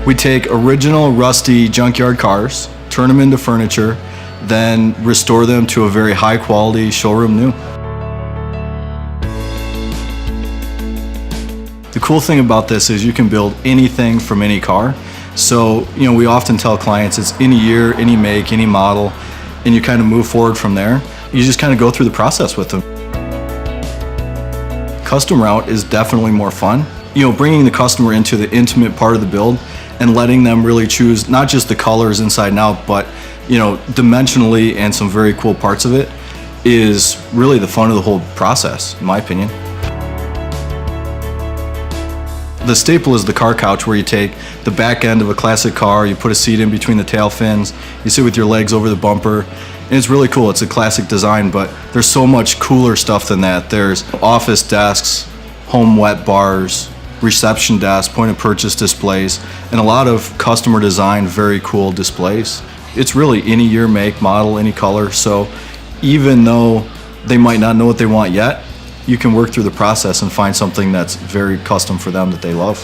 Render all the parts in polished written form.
We take original rusty junkyard cars, turn them into furniture, then restore them to a very high quality showroom new. The cool thing about this is you can build anything from any car. So, we often tell clients it's any year, any make, any model, and you kind of move forward from there. You just kind of go through the process with them. Custom route is definitely more fun. Bringing the customer into the intimate part of the build and letting them really choose not just the colors inside and out, but dimensionally and some very cool parts of it is really the fun of the whole process, in my opinion. The staple is the car couch, where you take the back end of a classic car, you put a seat in between the tail fins, you sit with your legs over the bumper, and it's really cool. It's a classic design, but there's so much cooler stuff than that. There's office desks, home wet bars, reception desks, point of purchase displays, and a lot of customer designed, very cool displays. It's really any year, make, model, any color, so even though they might not know what they want yet, you can work through the process and find something that's very custom for them that they love.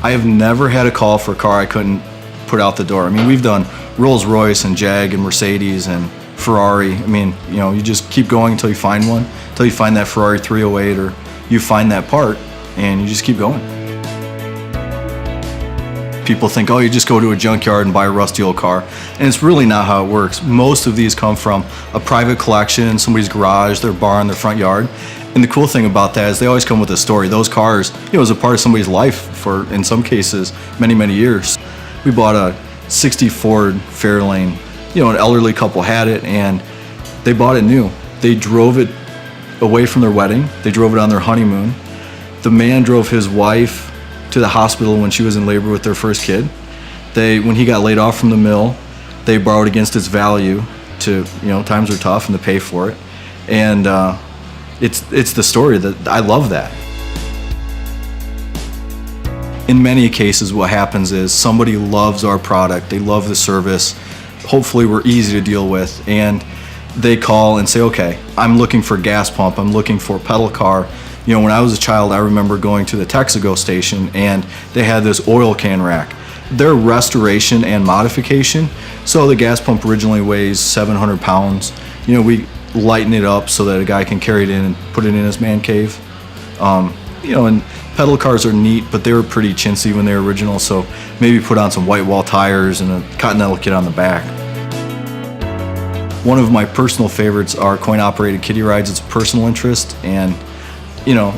I have never had a call for a car I couldn't put out the door. We've done Rolls-Royce and Jag and Mercedes and Ferrari. You just keep going until you find one, until you find that Ferrari 308 or you find that part, and you just keep going. People think, you just go to a junkyard and buy a rusty old car. And it's really not how it works. Most of these come from a private collection, somebody's garage, their barn, their front yard. And the cool thing about that is they always come with a story. Those cars, was a part of somebody's life for, in some cases, many, many years. We bought a 60 Ford Fairlane. An elderly couple had it, and they bought it new. They drove it away from their wedding. They drove it on their honeymoon. The man drove his wife to the hospital when she was in labor with their first kid. When he got laid off from the mill, they borrowed against its value to, times are tough, and to pay for it. And it's the story that I love that. In many cases, what happens is somebody loves our product, they love the service, hopefully we're easy to deal with, and they call and say, okay, I'm looking for gas pump, I'm looking for pedal car. When I was a child, I remember going to the Texaco station, and they had this oil can rack. Their restoration and modification, so the gas pump originally weighs 700 pounds. We lighten it up so that a guy can carry it in and put it in his man cave. And pedal cars are neat, but they were pretty chintzy when they were original, so maybe put on some white wall tires and a Continental kit on the back. One of my personal favorites are coin-operated kiddie rides. It's a personal interest, and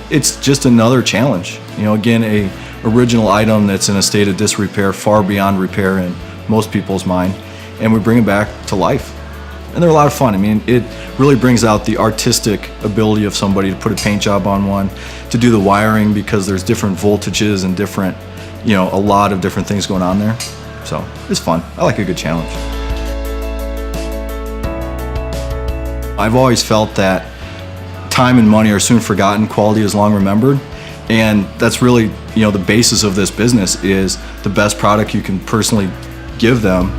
it's just another challenge. Again, a original item that's in a state of disrepair, far beyond repair in most people's mind, and we bring it back to life. And they're a lot of fun. It really brings out the artistic ability of somebody to put a paint job on one, to do the wiring, because there's different voltages and different, a lot of different things going on there. So it's fun. I like a good challenge. I've always felt that time and money are soon forgotten, quality is long remembered, and that's really, the basis of this business is the best product you can personally give them.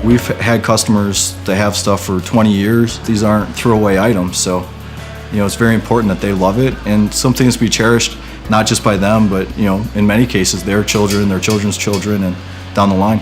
We've had customers that have stuff for 20 years. These aren't throwaway items, so it's very important that they love it, and something that's to be cherished not just by them, but in many cases their children, their children's children, and down the line.